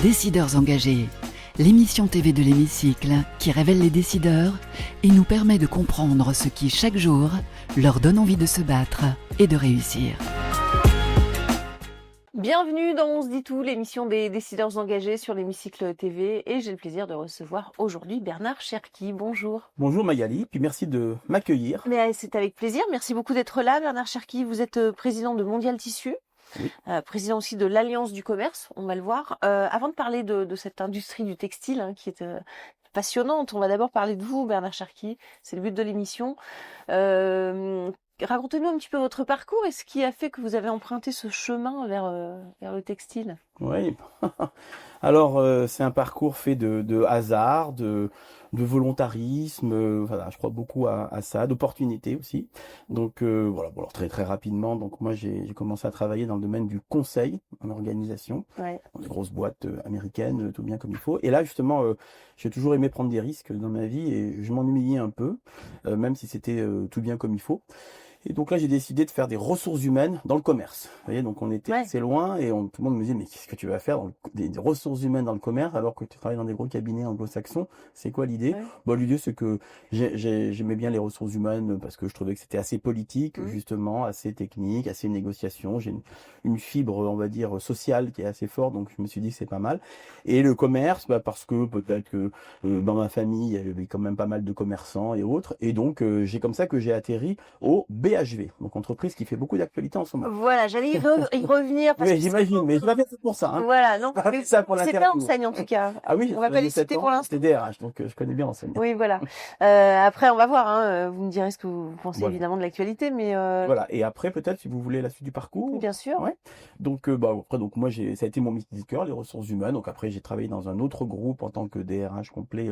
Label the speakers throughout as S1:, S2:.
S1: Décideurs engagés, l'émission TV de l'Hémicycle qui révèle les décideurs et nous permet de comprendre ce qui, chaque jour, leur donne envie de se battre et de réussir.
S2: Bienvenue dans On se dit tout, l'émission des décideurs engagés sur l'Hémicycle TV, et j'ai le plaisir de recevoir aujourd'hui Bernard Cherki. Bonjour.
S3: Bonjour Magali, puis merci de m'accueillir.
S2: Mais c'est avec plaisir, merci beaucoup d'être là Bernard Cherki. Vous êtes président de Mondial Tissu,
S3: Oui.
S2: Président aussi de l'Alliance du commerce, on va le voir. Avant de parler de cette industrie du textile qui est passionnante, on va d'abord parler de vous Bernard Cherki, c'est le but de l'émission. Racontez-nous un petit peu votre parcours et ce qui a fait que vous avez emprunté ce chemin vers le textile.
S3: Oui. Alors c'est un parcours fait de hasard, de volontarisme, voilà, je crois beaucoup à ça, d'opportunités aussi. Donc voilà, bon, alors très très rapidement, donc moi j'ai commencé à travailler dans le domaine du conseil en organisation,
S2: Ouais.
S3: dans des grosses boîtes américaines, tout bien comme il faut. Et là justement, j'ai toujours aimé prendre des risques dans ma vie et je m'ennuyais un peu, même si c'était tout bien comme il faut. Et donc là, j'ai décidé de faire des ressources humaines dans le commerce. Vous voyez, donc on était assez loin et tout le monde me disait, mais qu'est-ce que tu vas faire dans des ressources humaines dans le commerce alors que tu travailles dans des gros cabinets anglo-saxons? C'est quoi l'idée? Bon, l'idée, c'est que j'aimais bien les ressources humaines parce que je trouvais que c'était assez politique, justement, assez technique, assez négociation. J'ai une fibre, on va dire, sociale qui est assez forte, donc je me suis dit que c'est pas mal. Et le commerce, parce que peut-être que dans ma famille, il y avait quand même pas mal de commerçants et autres. Et donc, j'ai comme ça que j'ai atterri au BHV, donc entreprise qui fait beaucoup d'actualité en ce moment.
S2: Voilà, j'allais y revenir. Parce
S3: Oui,
S2: que
S3: j'imagine, mais je l'ai fait pour ça. Hein.
S2: Voilà, non,
S3: C'est ça pour
S2: c'est
S3: l'interview.
S2: pas enseigne en tout cas.
S3: Ah oui,
S2: On va pas les citer pour l'instant.
S3: C'est DRH, donc je connais bien l'enseigne.
S2: Oui, voilà. Après, on va voir. Hein, vous me direz ce que vous pensez évidemment de l'actualité, mais
S3: voilà. Et après, peut-être, si vous voulez la suite du parcours.
S2: Bien sûr.
S3: Ouais. Donc, après, donc moi, ça a été mon métier de cœur, les ressources humaines. Donc après, j'ai travaillé dans un autre groupe en tant que DRH complet,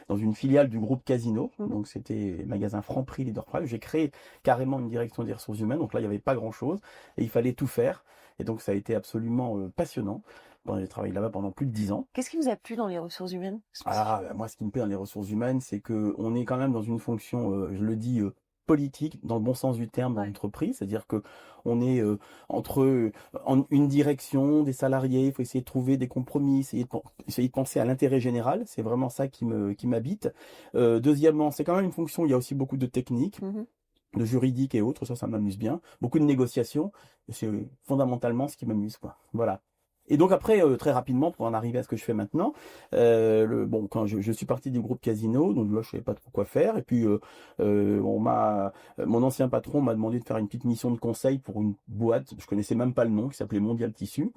S3: dans une filiale du groupe Casino. Donc c'était magasin Franprix Leader Price. J'ai créé carrément une direction des ressources humaines. Donc là, il n'y avait pas grand-chose et il fallait tout faire. Et donc ça a été absolument passionnant. Bon, j'ai travaillé là-bas pendant plus de 10 ans.
S2: Qu'est-ce qui vous a plu dans les ressources humaines?
S3: Moi, ce qui me plaît dans les ressources humaines, c'est que on est quand même dans une fonction, je le dis, politique, dans le bon sens du terme, dans l'entreprise. C'est-à-dire que on est en une direction, des salariés, il faut essayer de trouver des compromis, essayer de penser à l'intérêt général. C'est vraiment ça qui m'habite. Deuxièmement, c'est quand même une fonction où il y a aussi beaucoup de techniques. De juridique et autres, ça m'amuse bien. Beaucoup de négociations, c'est fondamentalement ce qui m'amuse, quoi. Voilà. Et donc après, très rapidement, pour en arriver à ce que je fais maintenant, quand je suis parti du groupe Casino, donc là je savais pas trop quoi faire, et puis mon ancien patron m'a demandé de faire une petite mission de conseil pour une boîte, je connaissais même pas le nom, qui s'appelait Mondial Tissu,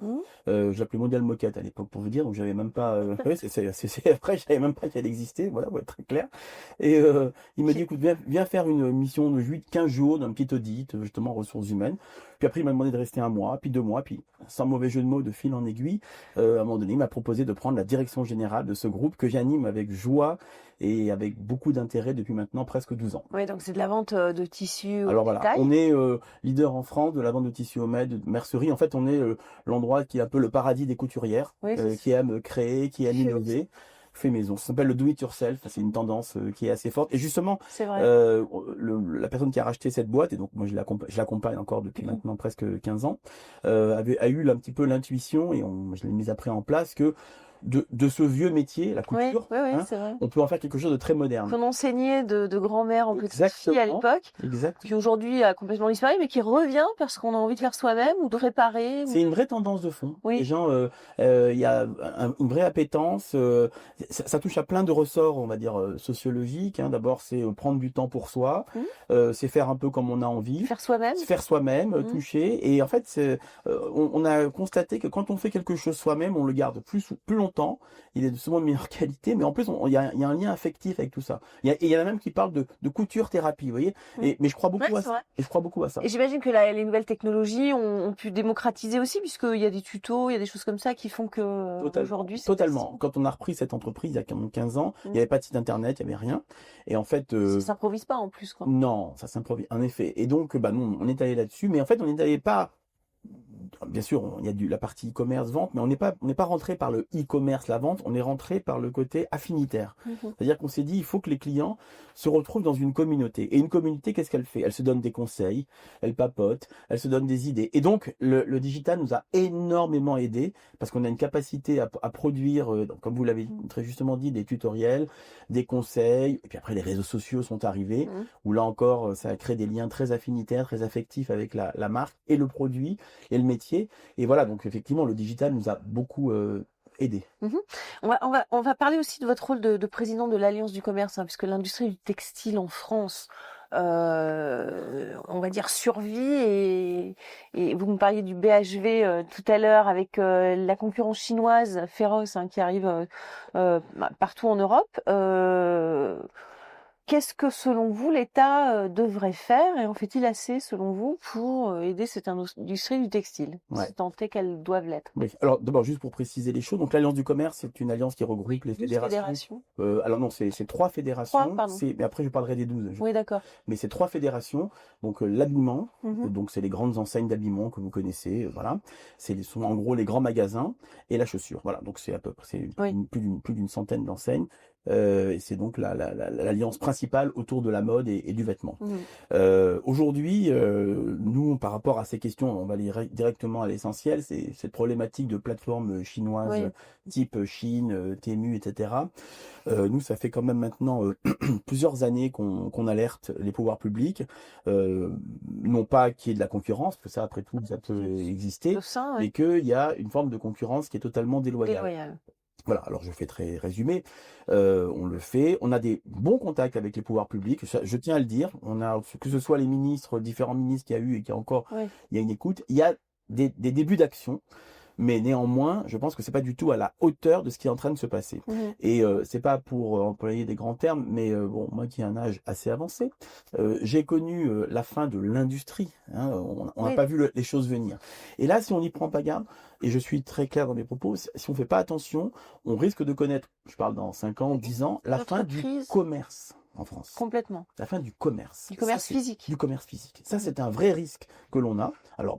S3: je l'appelais Mondial Moquette à l'époque pour vous dire, donc j'avais même pas, après je savais même pas qu'elle existait, voilà, pour être très clair. Et il m'a dit écoute, viens faire une mission de 15 jours d'un petit audit, justement ressources humaines. Puis après, il m'a demandé de rester 1 mois, puis 2 mois, puis sans mauvais jeu de mots, de fil en aiguille, à un moment donné, il m'a proposé de prendre la direction générale de ce groupe que j'anime avec joie et avec beaucoup d'intérêt depuis maintenant presque 12 ans.
S2: Oui, donc c'est de la vente de tissus
S3: Alors
S2: au
S3: voilà,
S2: détail.
S3: on est leader en France de la vente de tissus homemade, de mercerie. En fait, on est l'endroit qui est un peu le paradis des couturières, qui aiment créer, qui aiment innover. Fait maison. Ça s'appelle le do it yourself. C'est une tendance qui est assez forte. Et justement, la personne qui a racheté cette boîte, et donc moi je l'accompagne encore depuis maintenant presque 15 ans, a eu un petit peu l'intuition, et je l'ai mis après en place, que de ce vieux métier, la couture,
S2: c'est vrai.
S3: on peut en faire quelque chose de très moderne.
S2: Qu'on enseignait de grand-mère en petite fille à l'époque, qui aujourd'hui a complètement disparu, mais qui revient parce qu'on a envie de faire soi-même ou de réparer.
S3: C'est une vraie tendance de fond. Les gens, il y a une vraie appétence. Ça touche à plein de ressorts, on va dire, sociologiques. D'abord, c'est prendre du temps pour soi, c'est faire un peu comme on a envie.
S2: Faire soi-même.
S3: Faire soi-même, toucher. Et en fait, on a constaté que quand on fait quelque chose soi-même, on le garde plus longtemps. Il est souvent de meilleure qualité, mais en plus, il y a un lien affectif avec tout ça. Il y en a même qui parlent de couture thérapie, vous voyez. Mais je crois beaucoup à ça. Et je crois beaucoup à ça.
S2: Et j'imagine que les nouvelles technologies ont pu démocratiser aussi, puisqu'il y a des tutos, il y a des choses comme ça qui font que aujourd'hui.
S3: Totalement. Quand on a repris cette entreprise il y a 15 ans, il n'y avait pas de site internet, il n'y avait rien. Et en fait.
S2: Ça s'improvise pas en plus, quoi.
S3: Non, ça s'improvise, en effet. Et donc, nous, on est allé là-dessus, mais en fait, on n'est allé pas bien sûr, il y a la partie e-commerce vente, mais on n'est pas rentré par le e-commerce la vente, on est rentré par le côté affinitaire. C'est-à-dire qu'on s'est dit, il faut que les clients se retrouvent dans une communauté. Et une communauté, qu'est-ce qu'elle fait? Elle se donne des conseils, elle papote, elle se donne des idées. Et donc, le digital nous a énormément aidé parce qu'on a une capacité à produire, comme vous l'avez très justement dit, des tutoriels, des conseils. Et puis après, les réseaux sociaux sont arrivés, où là encore, ça a créé des liens très affinitaires, très affectifs avec la marque et le produit et le métier. Et voilà, donc effectivement, le digital nous a beaucoup aidé.
S2: On va parler aussi de votre rôle de président de l'Alliance du commerce, hein, puisque l'industrie du textile en France, on va dire, survit. Et vous me parliez du BHV tout à l'heure avec la concurrence chinoise féroce, hein, qui arrive partout en Europe. Qu'est-ce que, selon vous, l'État devrait faire et en fait-il assez, selon vous, pour aider cette industrie du textile, si tant est qu'elles doivent l'être?
S3: Oui. Alors d'abord, juste pour préciser les choses, donc l'Alliance du commerce, c'est une alliance qui regroupe les fédérations. Alors non, c'est 3 fédérations.
S2: 3, pardon.
S3: Mais après, je parlerai des 12.
S2: Oui, d'accord.
S3: Mais c'est 3 fédérations. Donc l'habillement, donc c'est les grandes enseignes d'habillement que vous connaissez, voilà. Sont en gros les grands magasins et la chaussure. Voilà, donc c'est à peu près plus d'une centaine d'enseignes. Et c'est donc l'alliance principale autour de la mode et du vêtement. Aujourd'hui, nous, par rapport à ces questions, on va aller directement à l'essentiel, c'est cette problématique de plateformes chinoises type Chine, Temu, etc. Nous, ça fait quand même maintenant plusieurs années qu'on alerte les pouvoirs publics, non pas qu'il y ait de la concurrence, parce que ça, après tout, ça peut exister, mais qu'il y a une forme de concurrence qui est totalement déloyale. Voilà, alors je fais très résumé, on le fait, on a des bons contacts avec les pouvoirs publics, je tiens à le dire, on a, que ce soit les ministres, différents ministres qu'il y a eu et qu'il y a encore, il y a une écoute, il y a des débuts d'action, mais néanmoins, je pense que c'est pas du tout à la hauteur de ce qui est en train de se passer. Et c'est pas pour employer des grands termes, mais bon, moi qui ai un âge assez avancé, j'ai connu la fin de l'industrie, hein, on n'a pas vu les choses venir. Et là, si on n'y prend pas garde, et je suis très clair dans mes propos, si on fait pas attention, on risque de connaître, je parle dans 5 ans, 10 ans, la fin du commerce en France.
S2: Complètement.
S3: La fin du commerce.
S2: Du commerce physique.
S3: Du commerce physique. Ça, c'est un vrai risque que l'on a. Alors,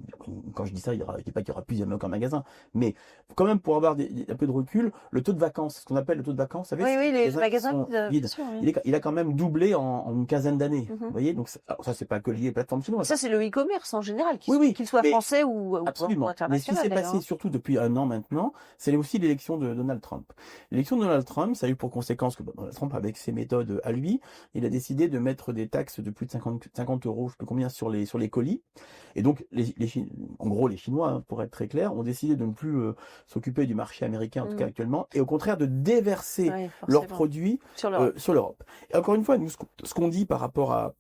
S3: quand je dis ça, je dis pas qu'il y aura plus jamais aucun magasin, mais quand même pour avoir un peu de recul, le taux de vacances, ce qu'on appelle le taux de vacances, vous savez,
S2: les magasins vides. Sûr,
S3: il a quand même doublé en une quinzaine d'années. Vous voyez, donc ça, c'est pas que lié aux plateformes chinoises.
S2: Ça, c'est le e-commerce en général, qu'il soit français ou international.
S3: Mais ce qui s'est passé surtout depuis 1 an maintenant, c'est aussi l'élection de Donald Trump. L'élection de Donald Trump, ça a eu pour conséquence que Donald Trump, avec ses méthodes à lui, il a décidé de mettre des taxes de plus de 50 euros, je sais plus combien, sur les colis. Et donc, en gros, les Chinois, hein, pour être très clair, ont décidé de ne plus s'occuper du marché américain, en tout cas actuellement, et au contraire de déverser leurs produits sur l'Europe. Et encore une fois, nous, ce qu'on dit par rapport à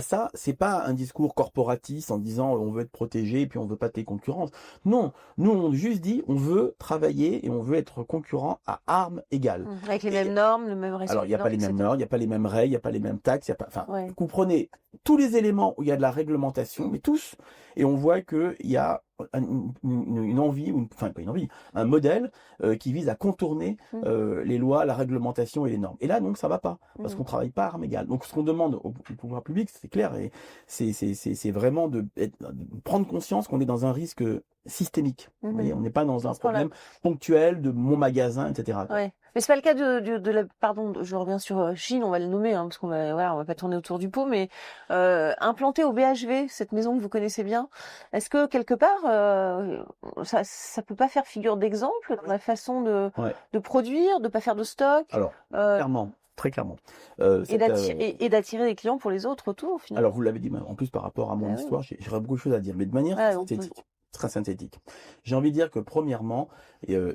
S3: ça, c'est pas un discours corporatiste en disant on veut être protégé et puis on veut pas tes concurrences. Non, nous on juste dit on veut travailler et on veut être concurrent à armes égales.
S2: Avec les mêmes normes, le même respect.
S3: Alors il n'y a pas les mêmes normes, il n'y a pas les mêmes règles, il n'y a pas les mêmes taxes, il y a pas. Enfin, vous prenez tous les éléments où il y a de la réglementation, mais tous, et on voit qu'il y a une envie, enfin pas une envie, un modèle qui vise à contourner les lois, la réglementation et les normes. Et là donc ça va pas, parce qu'on travaille pas à armes égales. Donc ce qu'on demande au pouvoir public, c'est clair, et c'est vraiment de prendre conscience qu'on est dans un risque systémique. Vous voyez, on n'est pas dans un problème ponctuel de mon magasin, etc.
S2: Mais c'est pas le cas de la, pardon, je reviens sur Chine, on va le nommer, hein, parce qu'on va, on va pas tourner autour du pot, mais implanté au BHV, cette maison que vous connaissez bien, est-ce que quelque part, ça peut pas faire figure d'exemple dans la façon de produire, de pas faire de stock?
S3: Alors, clairement. Très clairement.
S2: Et d'attirer des clients pour les autres autour, finalement.
S3: Alors, vous l'avez dit, en plus par rapport à mon histoire, j'aurais beaucoup de choses à dire, mais de manière très synthétique. J'ai envie de dire que premièrement,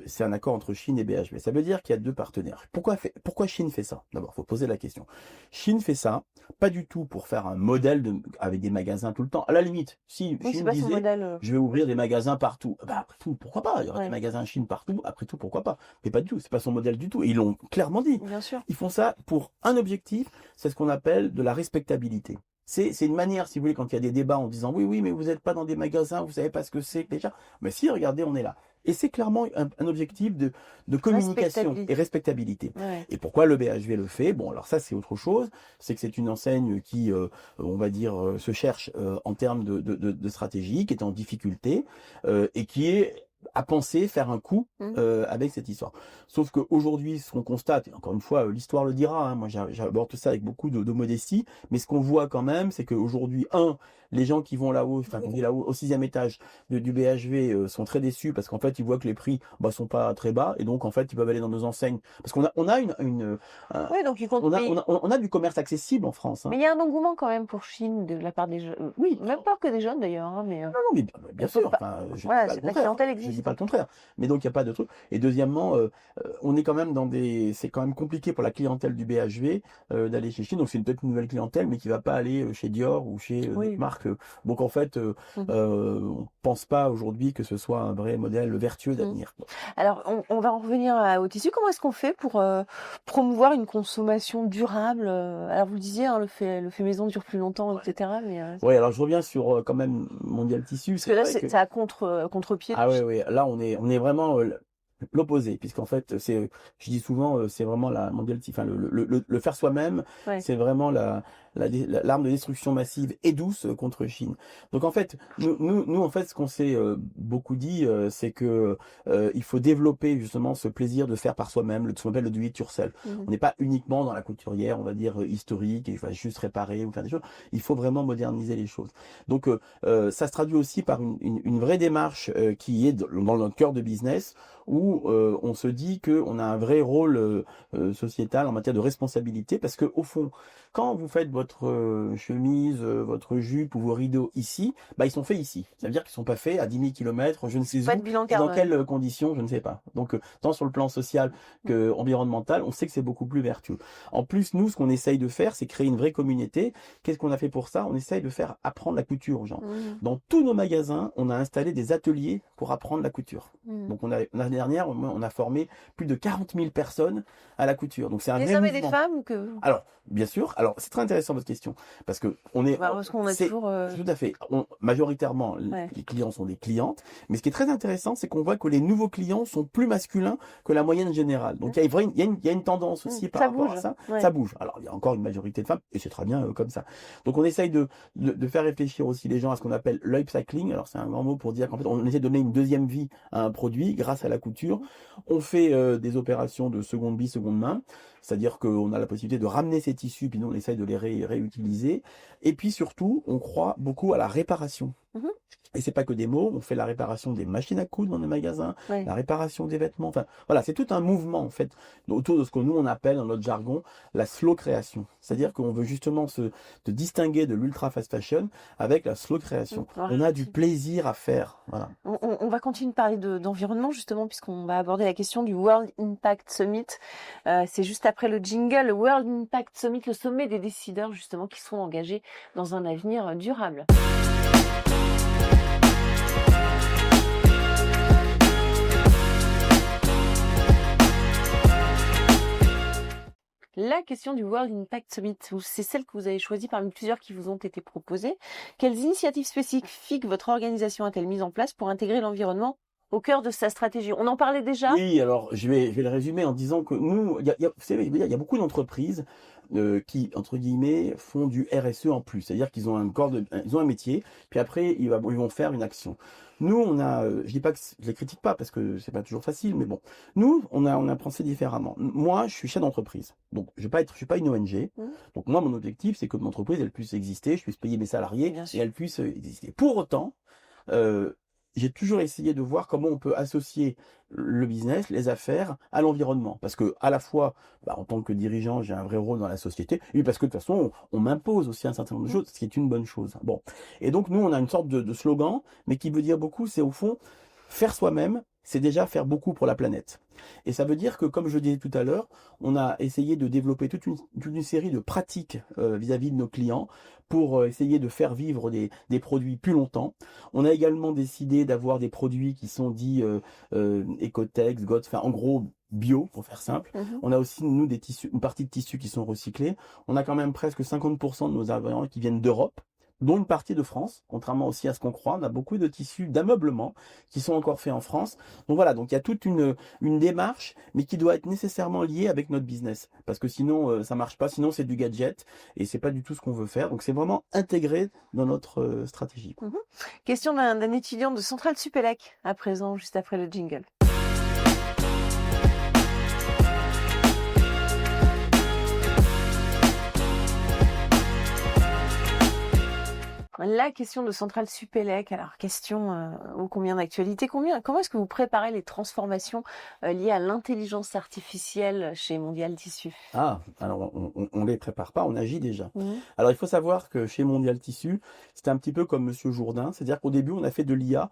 S3: c'est un accord entre Chine et BHV. Ça veut dire qu'il y a 2 partenaires. Pourquoi Chine fait ça? D'abord, il faut poser la question. Chine fait ça, pas du tout pour faire un modèle avec des magasins tout le temps. À la limite, si Chine disait, je vais ouvrir des magasins partout, après tout, pourquoi pas? Il y aura des magasins Chine partout, après tout, pourquoi pas? Mais pas du tout, c'est pas son modèle du tout. Et ils l'ont clairement dit.
S2: Bien sûr.
S3: Ils font ça pour un objectif, c'est ce qu'on appelle de la respectabilité. C'est une manière, si vous voulez, quand il y a des débats en disant oui, mais vous n'êtes pas dans des magasins, vous savez pas ce que c'est déjà. Mais si, regardez, on est là. Et c'est clairement un objectif de communication et respectabilité.
S2: Ouais.
S3: Et pourquoi le BHV le fait? Bon, alors ça, c'est autre chose. C'est que c'est une enseigne qui, on va dire, se cherche en termes de stratégie, qui est en difficulté et qui est à penser faire un coup avec cette histoire. Sauf qu'aujourd'hui, ce qu'on constate, et encore une fois, l'histoire le dira, hein, moi j'aborde ça avec beaucoup de modestie, mais ce qu'on voit quand même, c'est qu'aujourd'hui, les gens qui vont là-haut, enfin qui vont là-haut au 6e étage du BHV sont très déçus parce qu'en fait, ils voient que les prix sont pas très bas et donc en fait, ils peuvent aller dans nos enseignes. Parce qu'on a
S2: Ouais, donc ils comptent
S3: on a du commerce accessible en France. Hein.
S2: Mais il y a un engouement quand même pour Chine de la part des jeunes. Oui, même pas que des jeunes d'ailleurs. Hein, mais
S3: non, mais bien sûr. Enfin,
S2: voilà, la clientèle existe.
S3: Je dis pas le contraire. Mais donc il n'y a pas de truc. Et deuxièmement, on est quand même c'est quand même compliqué pour la clientèle du BHV d'aller chez Chine. Donc c'est peut-être une nouvelle clientèle, mais qui va pas aller chez Dior ou chez d'autres marques. Donc en fait, on pense pas aujourd'hui que ce soit un vrai modèle vertueux d'avenir.
S2: Alors on va en revenir au tissu. Comment est-ce qu'on fait pour promouvoir une consommation durable? Alors vous le disiez, hein, le fait maison dure plus longtemps, etc. Mais
S3: oui, alors je reviens sur quand même Mondial Tissu.
S2: Parce que là, c'est à contre-pied.
S3: Ah oui. Là, on est vraiment l'opposé, puisqu'en fait, je dis souvent, c'est vraiment la Mondial Tissu. Enfin, le faire soi-même, c'est vraiment l'arme de destruction massive et douce contre Chine. Donc en fait, nous en fait, ce qu'on s'est beaucoup dit, c'est que il faut développer justement ce plaisir de faire par soi-même, ce qu'on appelle le do it yourself. On n'est pas uniquement dans la couturière, on va dire historique, et il va juste réparer ou faire des choses. Il faut vraiment moderniser les choses. Donc ça se traduit aussi par une vraie démarche qui est dans notre cœur de business, où on se dit qu'on a un vrai rôle sociétal en matière de responsabilité, parce que au fond, quand vous faites votre chemise, votre jupe ou vos rideaux ici, ils sont faits ici. Ça veut dire qu'ils sont pas faits à 10 000 km, je ne sais où, dans quelles conditions, je ne sais pas. Donc, tant sur le plan social que environnemental, on sait que c'est beaucoup plus vertueux. En plus, nous, ce qu'on essaye de faire, c'est créer une vraie communauté. Qu'est-ce qu'on a fait pour ça? On essaye de faire apprendre la couture aux gens. Dans tous nos magasins, on a installé des ateliers pour apprendre la couture. Donc, l'année dernière, on a formé plus de 40 000 personnes à la couture. Donc, c'est un vrai
S2: hommes
S3: mouvement.
S2: et des femmes ou que...
S3: Alors, bien sûr. Alors, c'est très intéressant votre question parce que
S2: parce qu'on a toujours
S3: tout à fait. Majoritairement, les clients sont des clientes, mais ce qui est très intéressant, c'est qu'on voit que les nouveaux clients sont plus masculins que la moyenne générale. Donc, il y a une tendance aussi par rapport à ça. Ça bouge. Alors, il y a encore une majorité de femmes et c'est très bien comme ça. Donc, on essaye de faire réfléchir aussi les gens à ce qu'on appelle l'upcycling. Alors, c'est un grand mot pour dire qu'en fait, on essaie de donner une deuxième vie à un produit grâce à la couture. On fait des opérations de seconde vie, seconde main. C'est-à-dire qu'on a la possibilité de ramener ces tissus, puis nous on essaye de les réutiliser. Et puis surtout, on croit beaucoup à la réparation. Et c'est pas que des mots, on fait la réparation des machines à coudre dans les magasins, la réparation des vêtements. Enfin, voilà, c'est tout un mouvement en fait autour de ce que nous on appelle dans notre jargon la slow création. C'est-à-dire qu'on veut justement se distinguer de l'ultra fast fashion avec la slow création. On a du plaisir à faire. Voilà.
S2: On va continuer de parler d'environnement justement puisqu'on va aborder la question du World Impact Summit. C'est juste après le jingle, le World Impact Summit, le sommet des décideurs justement qui sont engagés dans un avenir durable. La question du World Impact Summit, c'est celle que vous avez choisie parmi plusieurs qui vous ont été proposées. Quelles initiatives spécifiques votre organisation a-t-elle mises en place pour intégrer l'environnement au cœur de sa stratégie? On en parlait déjà?
S3: Oui, alors je vais le résumer en disant que nous, il y a beaucoup d'entreprises qui, entre guillemets, font du RSE en plus. C'est-à-dire qu'ils ont ils ont un métier, puis après, ils vont faire une action. Nous, je dis pas que je les critique pas parce que c'est pas toujours facile, mais bon. Nous, on a pensé différemment. Moi, je suis chef d'entreprise. Donc, je suis pas une ONG. Donc, moi, mon objectif, c'est que mon entreprise, elle puisse exister, je puisse payer mes salariés et elle puisse exister. Pour autant, j'ai toujours essayé de voir comment on peut associer le business, les affaires à l'environnement. Parce que à la fois, en tant que dirigeant, j'ai un vrai rôle dans la société, et parce que de toute façon, on m'impose aussi un certain nombre de choses, ce qui est une bonne chose. Bon. Et donc, nous, on a une sorte de slogan, mais qui veut dire beaucoup, c'est au fond, faire soi-même, c'est déjà faire beaucoup pour la planète. Et ça veut dire que, comme je disais tout à l'heure, on a essayé de développer toute une série de pratiques vis-à-vis de nos clients pour essayer de faire vivre des produits plus longtemps. On a également décidé d'avoir des produits qui sont dits Ecotex, enfin en gros bio, pour faire simple.
S2: Mhm.
S3: On a aussi, nous, des tissus, une partie de tissus qui sont recyclés. On a quand même presque 50% de nos avions qui viennent d'Europe, dont une partie de France, contrairement aussi à ce qu'on croit. On a beaucoup de tissus d'ameublement qui sont encore faits en France. Donc voilà, donc il y a toute une démarche, mais qui doit être nécessairement liée avec notre business. Parce que sinon, ça marche pas. Sinon, c'est du gadget et c'est pas du tout ce qu'on veut faire. Donc c'est vraiment intégré dans notre stratégie.
S2: Mhm. Question d'un étudiant de Centrale Supélec, à présent, juste après le jingle. La question de Centrale Supélec, alors question ô combien d'actualité, comment est-ce que vous préparez les transformations liées à l'intelligence artificielle chez Mondial Tissu?
S3: Ah, alors on les prépare pas, on agit déjà.
S2: Mhm.
S3: Alors il faut savoir que chez Mondial Tissu, c'était un petit peu comme Monsieur Jourdain, c'est-à-dire qu'au début on a fait de l'IA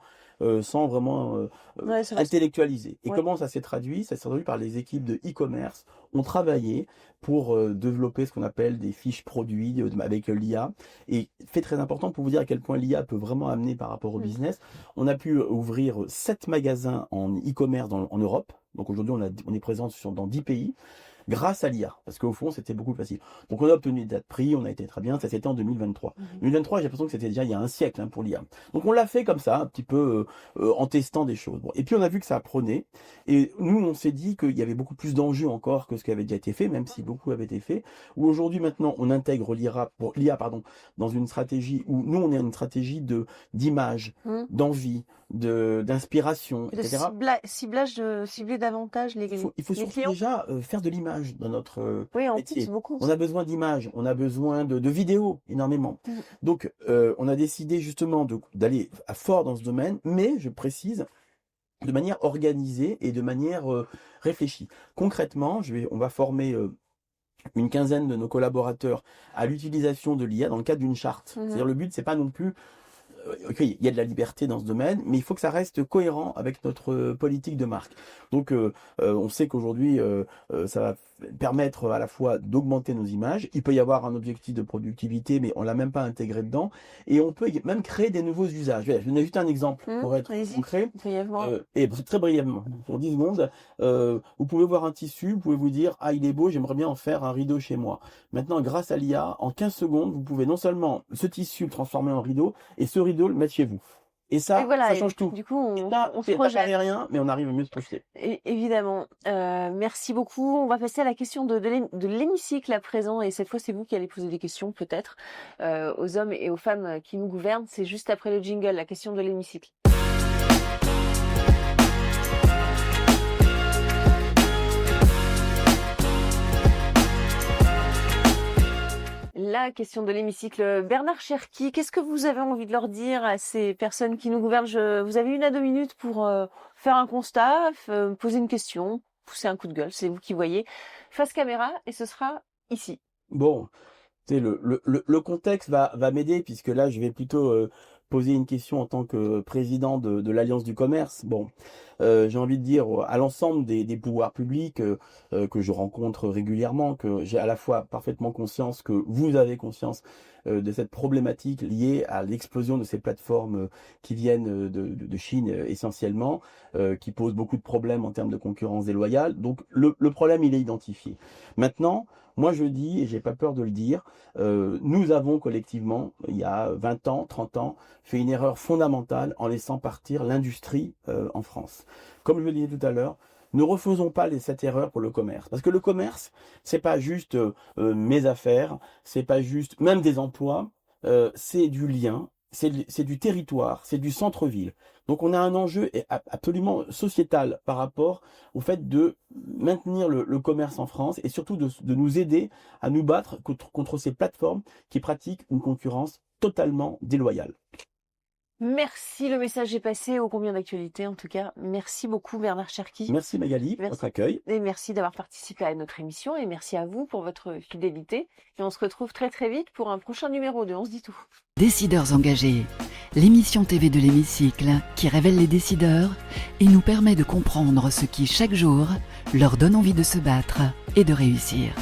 S3: sans vraiment
S2: Ouais, c'est vrai.
S3: intellectualiser. Et
S2: Ouais.
S3: comment ça s'est traduit? Ça s'est traduit par les équipes de e-commerce. On travaillait pour développer ce qu'on appelle des fiches produits avec l'IA. Et fait très important pour vous dire à quel point l'IA peut vraiment amener par rapport au
S2: Mhm.
S3: business. On a pu ouvrir 7 magasins en e-commerce en Europe. Donc aujourd'hui on est présent dans 10 pays. Grâce à l'IA, parce qu'au fond, c'était beaucoup plus facile. Donc, on a obtenu des dates prix, on a été très bien, ça c'était en 2023.
S2: Mhm.
S3: 2023, j'ai l'impression que c'était déjà il y a un siècle pour l'IA. Donc, on l'a fait comme ça, un petit peu en testant des choses. Bon. Et puis, on a vu que ça prenait, et nous, on s'est dit qu'il y avait beaucoup plus d'enjeux encore que ce qui avait déjà été fait, même si beaucoup avait été fait, où aujourd'hui, maintenant, on intègre l'IA, dans une stratégie où nous, on est une stratégie d'image,
S2: Mhm.
S3: d'envie, d'inspiration,
S2: De
S3: etc.
S2: cibler davantage les
S3: Il faut
S2: les
S3: surtout
S2: clients.
S3: déjà faire de l'image dans notre
S2: Oui, en
S3: métier.
S2: plus, beaucoup.
S3: On a besoin d'images, on a besoin de vidéos énormément.
S2: Mhm.
S3: Donc, on a décidé justement d'aller à fort dans ce domaine, mais je précise, de manière organisée et de manière réfléchie. Concrètement, on va former une quinzaine de nos collaborateurs à l'utilisation de l'IA dans le cadre d'une charte.
S2: Mhm.
S3: C'est-à-dire le but, c'est pas non plus ok, il y a de la liberté dans ce domaine, mais il faut que ça reste cohérent avec notre politique de marque. Donc, on sait qu'aujourd'hui, ça va permettre à la fois d'augmenter nos images. Il peut y avoir un objectif de productivité, mais on l'a même pas intégré dedans. Et on peut même créer des nouveaux usages. Je vais donner juste un exemple pour être
S2: Allez-y,
S3: concret.
S2: brièvement.
S3: Et très brièvement, pour 10 secondes, vous pouvez voir un tissu, vous pouvez vous dire, ah, il est beau, j'aimerais bien en faire un rideau chez moi. Maintenant, grâce à l'IA, en 15 secondes, vous pouvez non seulement ce tissu le transformer en rideau, et ce rideau le mettre chez vous. Et ça,
S2: Et voilà,
S3: ça
S2: et
S3: change tout.
S2: du coup, on se
S3: Ça
S2: projette.
S3: paraît rien, mais on arrive à mieux se projeter.
S2: Évidemment. Merci beaucoup. On va passer à la question de l'hémicycle à présent. Et cette fois, c'est vous qui allez poser des questions, peut-être, aux hommes et aux femmes qui nous gouvernent. C'est juste après le jingle, la question de l'hémicycle. La question de l'hémicycle. Bernard Cherki, qu'est-ce que vous avez envie de leur dire à ces personnes qui nous gouvernent? Vous avez 1 à 2 minutes pour faire un constat, poser une question, pousser un coup de gueule, c'est vous qui voyez. Face caméra, et ce sera ici.
S3: Bon, le contexte va m'aider, puisque là, je vais plutôt poser une question en tant que président de l'Alliance du commerce. Bon, j'ai envie de dire à l'ensemble des pouvoirs publics que je rencontre régulièrement, que j'ai à la fois parfaitement conscience, que vous avez conscience de cette problématique liée à l'explosion de ces plateformes qui viennent de Chine essentiellement, qui posent beaucoup de problèmes en termes de concurrence déloyale. Donc le problème, il est identifié. Maintenant, moi je dis, et j'ai pas peur de le dire, nous avons collectivement, il y a 20 ans, 30 ans, fait une erreur fondamentale en laissant partir l'industrie en France. Comme je le disais tout à l'heure, ne refaisons pas cette erreur pour le commerce. Parce que le commerce, c'est pas juste mes affaires, c'est pas juste même des emplois, c'est du lien, c'est du territoire, c'est du centre-ville. Donc on a un enjeu absolument sociétal par rapport au fait de maintenir le commerce en France et surtout de nous aider à nous battre contre ces plateformes qui pratiquent une concurrence totalement déloyale.
S2: Merci, le message est passé. Ô combien d'actualité, en tout cas. Merci beaucoup, Bernard Cherki.
S3: Merci Magali pour votre accueil.
S2: Et merci d'avoir participé à notre émission. Et merci à vous pour votre fidélité. Et on se retrouve très très vite pour un prochain numéro de On se dit tout.
S1: Décideurs engagés, l'émission TV de l'hémicycle qui révèle les décideurs et nous permet de comprendre ce qui, chaque jour, leur donne envie de se battre et de réussir.